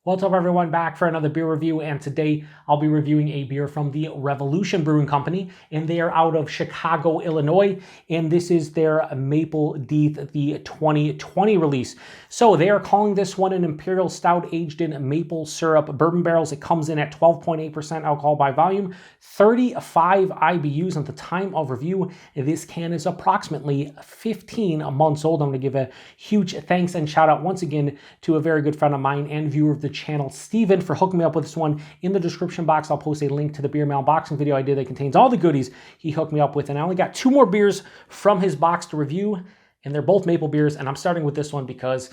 What's up, everyone? Back for another beer review, and today I'll be reviewing a beer from the Revolution Brewing Company, and they are out of Chicago, Illinois, and this is their Maple Deth, the 2020 release. So they are calling this one an Imperial Stout aged in maple syrup bourbon barrels. It comes in at 12.8% alcohol by volume, 35 IBUs at the time of review. This can is approximately 15 months old. I'm going to give a huge thanks and shout out once again to a very good friend of mine and viewer of the channel, Steven, for hooking me up with this one. In the description box, I'll post a link to the beer mail unboxing video I did that contains all the goodies he hooked me up with. And I only got 2 more beers from his box to review, and they're both maple beers. And I'm starting with this one because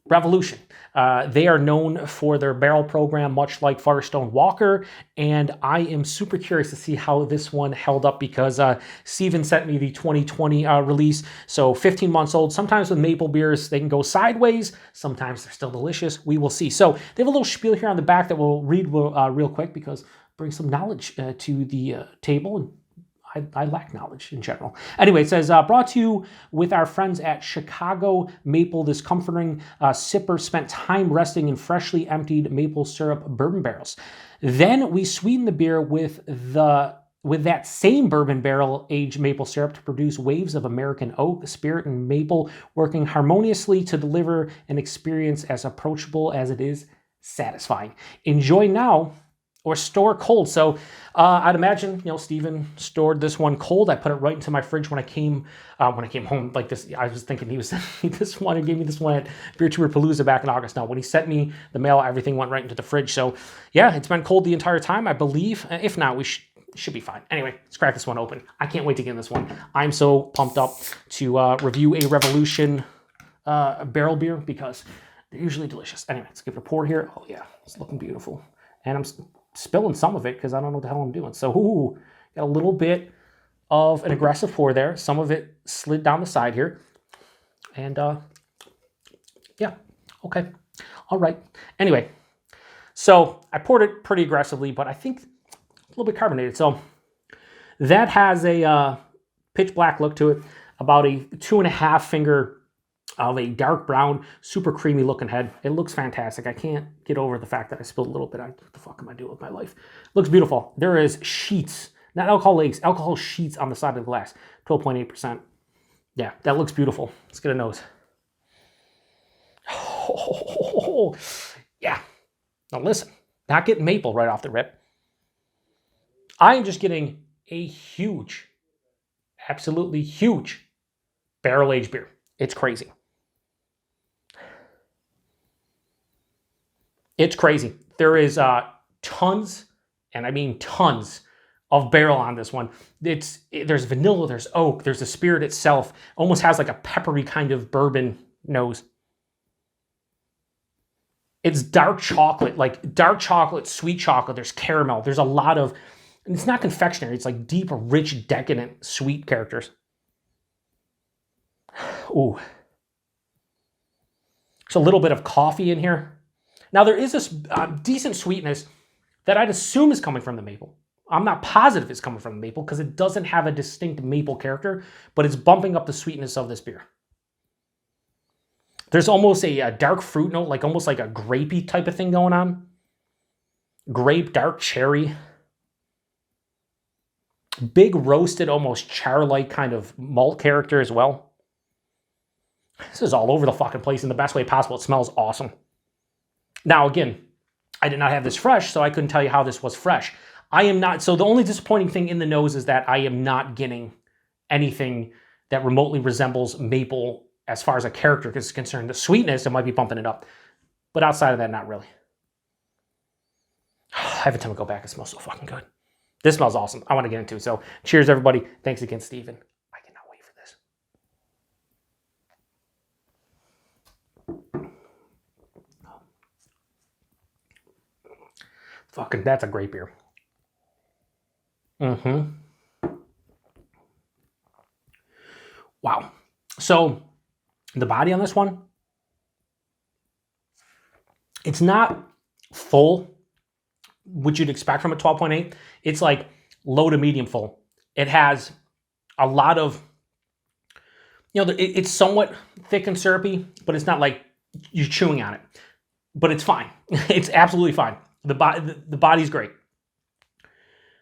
Revolution. They are known for their barrel program, much like Firestone Walker, and I am super curious to see how this one held up because Steven sent me the 2020 release, so 15 months old. Sometimes with maple beers, they can go sideways. Sometimes they're still delicious. We will see. So they have a little spiel here on the back that we'll read real quick because bring some knowledge to the table. And I lack knowledge in general. Anyway, it says, brought to you with our friends at Chicago Maple. This comforting sipper spent time resting in freshly emptied maple syrup bourbon barrels. Then we sweeten the beer with that same bourbon barrel aged maple syrup to produce waves of American oak, spirit, and maple, working harmoniously to deliver an experience as approachable as it is satisfying. Enjoy now or store cold. So I'd imagine, Steven stored this one cold. I put it right into my fridge when I came home. Like this, I was thinking he was sending me this one and gave me this one at Beer Tour Palooza back in August. Now, when he sent me the mail, everything went right into the fridge. So yeah, it's been cold the entire time, I believe. If not, we should be fine. Anyway, let's crack this one open. I can't wait to get in this one. I'm so pumped up to review a Revolution barrel beer because they're usually delicious. Anyway, let's give it a pour here. Oh yeah, it's looking beautiful. And I'm spilling some of it because I don't know what the hell I'm doing. So, got a little bit of an aggressive pour there. Some of it slid down the side here. And, yeah, okay. All right. Anyway, so I poured it pretty aggressively, but I think a little bit carbonated. So that has a pitch black look to it, about a 2.5 finger of a dark brown, super creamy looking head. It looks fantastic. I can't get over the fact that I spilled a little bit. What the fuck am I doing with my life? Looks beautiful. There is sheets, not alcohol lakes, alcohol sheets on the side of the glass. 12.8%. Yeah, that looks beautiful. Let's get a nose. Oh, yeah. Now listen, not getting maple right off the rip. I am just getting a huge, absolutely huge barrel-aged beer. It's crazy. It's crazy. There is tons, and I mean tons, of barrel on this one. There's vanilla, there's oak, there's the spirit itself. Almost has like a peppery kind of bourbon nose. It's dark chocolate, sweet chocolate. There's caramel. There's a lot of, and it's not confectionery. It's like deep, rich, decadent, sweet characters. Ooh. There's a little bit of coffee in here. Now, there is this decent sweetness that I'd assume is coming from the maple. I'm not positive it's coming from the maple because it doesn't have a distinct maple character, but it's bumping up the sweetness of this beer. There's almost a dark fruit note, almost like a grapey type of thing going on. Grape, dark cherry. Big roasted, almost char-like kind of malt character as well. This is all over the fucking place in the best way possible. It smells awesome. Now, again, I did not have this fresh, so I couldn't tell you how this was fresh. I am not, so the only disappointing thing in the nose is that I am not getting anything that remotely resembles maple as far as a character is concerned. The sweetness, it might be bumping it up. But outside of that, not really. Every time I go back, it smells so fucking good. This smells awesome. I want to get into it. So cheers, everybody. Thanks again, Steven. Fucking, that's a great beer. Wow. So, the body on this one, it's not full, which you'd expect from a 12.8. It's like low to medium full. It has a lot of, it's somewhat thick and syrupy, but it's not like you're chewing on it. but it's fine. It's absolutely fine. The body's great.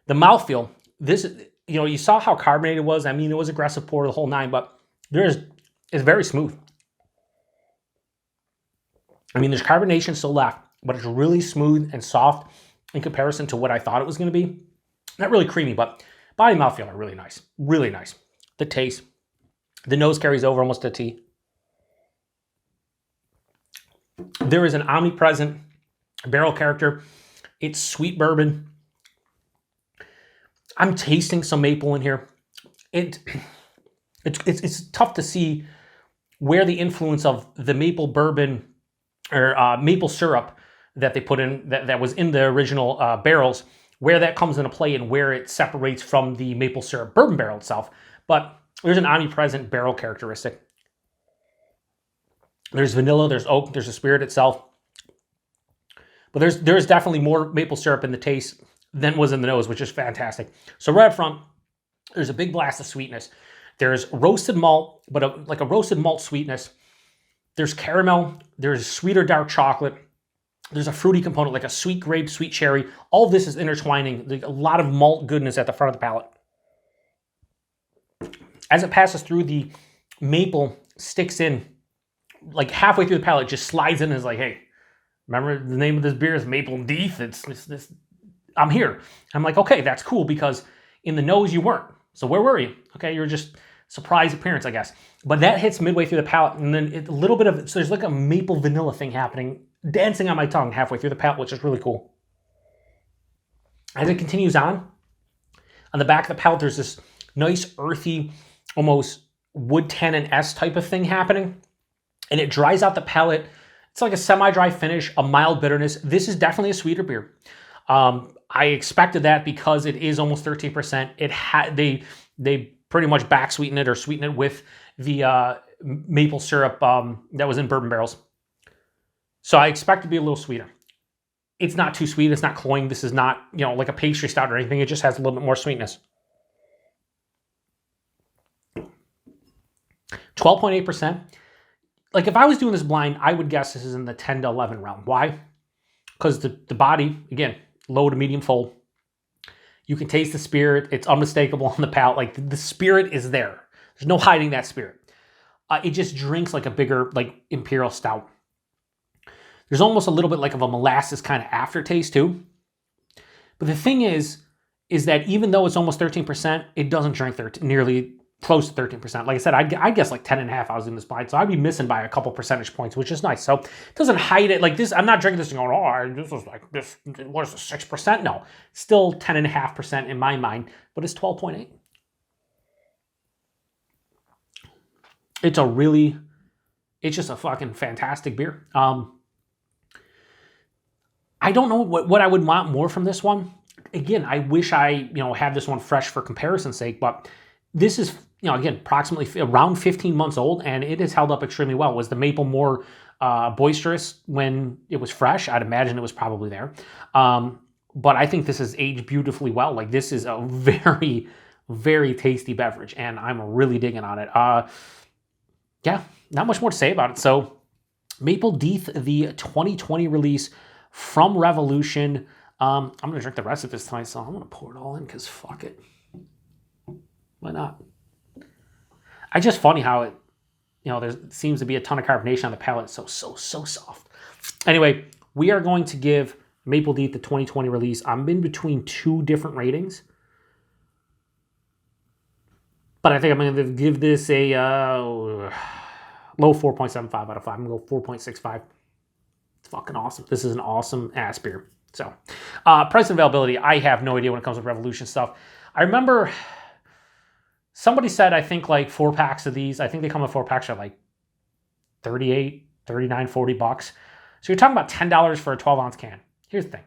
The mouthfeel, this, you know, you saw how carbonated it was. I mean, it was aggressive pour the whole nine, but it's very smooth. I mean, there's carbonation still left, but it's really smooth and soft in comparison to what I thought it was going to be. Not really creamy, but body and mouthfeel are really nice. Really nice. The taste. The nose carries over almost to tea. There is an omnipresent barrel character. It's sweet bourbon. I'm tasting some maple in here. It's tough to see where the influence of the maple bourbon or maple syrup that they put in, that was in the original barrels, where that comes into play and where it separates from the maple syrup bourbon barrel itself. But there's an omnipresent barrel characteristic. There's vanilla, there's oak, there's the spirit itself. But there's definitely more maple syrup in the taste than was in the nose, which is fantastic. So right up front, there's a big blast of sweetness. There's roasted malt, but like a roasted malt sweetness. There's caramel, there's sweeter dark chocolate. There's a fruity component, like a sweet grape, sweet cherry. All this is intertwining. There's a lot of malt goodness at the front of the palate. As it passes through, the maple sticks in, like halfway through the palate, just slides in and is like, hey, remember the name of this beer is Maple Deth? It's I'm here. I'm like, okay, that's cool, because in the nose you weren't. So where were you? Okay, you're just surprise appearance, I guess. But that hits midway through the palate, and then a little bit of, so there's like a maple vanilla thing happening, dancing on my tongue halfway through the palate, which is really cool. As it continues on the back of the palate, there's this nice earthy, almost wood tannin-esque type of thing happening, and it dries out the palate. It's like a semi-dry finish, a mild bitterness. This is definitely a sweeter beer. I expected that because it is almost 13%. They pretty much back sweeten it or sweeten it with the maple syrup that was in bourbon barrels. So I expect it to be a little sweeter. It's not too sweet. It's not cloying. This is not, you know, like a pastry stout or anything. It just has a little bit more sweetness. 12.8%. Like if I was doing this blind, I would guess this is in the 10 to 11 realm. Why? Because the body, again, low to medium full. You can taste the spirit. It's unmistakable on the palate. Like the spirit is there. There's no hiding that spirit. It just drinks like a bigger, like Imperial Stout. There's almost a little bit like of a molasses kind of aftertaste too. But the thing is that even though it's almost 13%, it doesn't drink nearly close to 13%. Like I said, I guess like 10.5 I was in this blind, so I'd be missing by a couple percentage points, which is nice. So it doesn't hide it like this. I'm not drinking this and going, oh, this was like this. What is this, 6%? No, still 10.5% in my mind, but it's 12.8. It's just a fucking fantastic beer. I don't know what I would want more from this one. Again, I wish I, had this one fresh for comparison's sake, but this is, again, approximately around 15 months old, and it has held up extremely well. Was the maple more boisterous when it was fresh? I'd imagine it was probably there. But I think this has aged beautifully well. Like, this is a very, very tasty beverage, and I'm really digging on it. Yeah, not much more to say about it. So, Maple Deth, the 2020 release from Revolution. I'm going to drink the rest of this tonight, so I'm going to pour it all in because fuck it. Why not? It's just funny how it, there seems to be a ton of carbonation on the palate. So soft. Anyway, we are going to give Maple Deth the 2020 release. I'm in between two different ratings, but I think I'm going to give this a low 4.75 out of 5. I'm going to go 4.65. It's fucking awesome. This is an awesome ass beer. So, price and availability, I have no idea when it comes to Revolution stuff. I remember somebody said, I think like 4 packs of these, I think they come in 4 packs are like 38, 39, 40 bucks. So you're talking about $10 for a 12-ounce can. Here's the thing.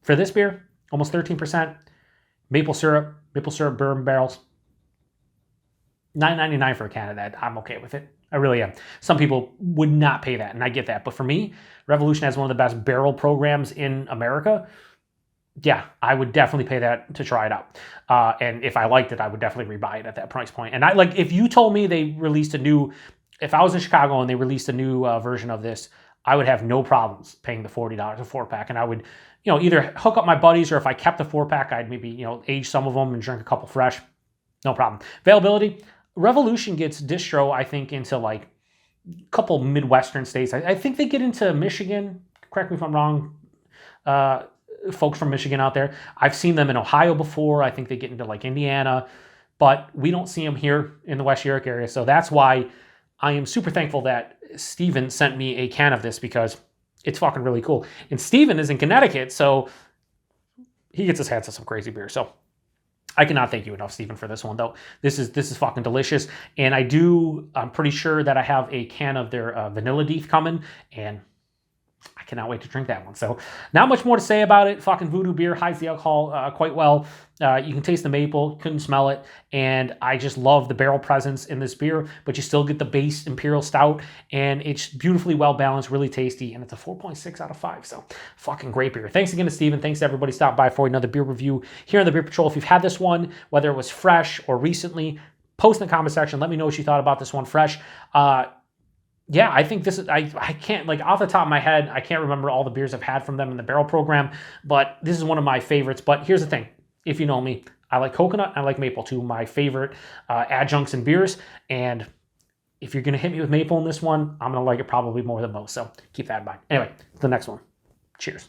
For this beer, almost 13%, maple syrup bourbon barrels, $9.99 for a can of that. I'm okay with it. I really am. Some people would not pay that, and I get that. But for me, Revolution has one of the best barrel programs in America. Yeah, I would definitely pay that to try it out. And if I liked it, I would definitely rebuy it at that price point. And if you told me they released if I was in Chicago and they released a new version of this, I would have no problems paying the $40 a 4-pack. And I would, either hook up my buddies, or if I kept a 4-pack, I'd maybe, age some of them and drink a couple fresh. No problem. Availability, Revolution gets distro, I think, into like a couple Midwestern states. I think they get into Michigan. Correct me if I'm wrong. Folks from Michigan out there. I've seen them in Ohio before. I think they get into like Indiana, but we don't see them here in the West York area. So that's why I am super thankful that Steven sent me a can of this, because it's fucking really cool. And Steven is in Connecticut, so he gets his hands on some crazy beer. So I cannot thank you enough, Steven, for this one, though. This is fucking delicious. And I'm pretty sure that I have a can of their Vanilla Deth coming, and I cannot wait to drink that one. So not much more to say about it. Fucking Voodoo beer, hides the alcohol quite well. You can taste the maple, couldn't smell it. And I just love the barrel presence in this beer, but you still get the base Imperial Stout, and it's beautifully well balanced, really tasty, and it's a 4.6 out of 5. So fucking great beer. Thanks again to Steven. Thanks to everybody stopped by for another beer review here on the Beer Patrol. If you've had this one, whether it was fresh or recently, post in the comment section. Let me know what you thought about this one fresh. Yeah, I think this is, I can't, like, off the top of my head, I can't remember all the beers I've had from them in the barrel program, but this is one of my favorites. But here's the thing. If you know me, I like coconut, I like maple, two of my favorite adjuncts in beers. And if you're going to hit me with maple in this one, I'm going to like it probably more than most. So keep that in mind. Anyway, the next one. Cheers.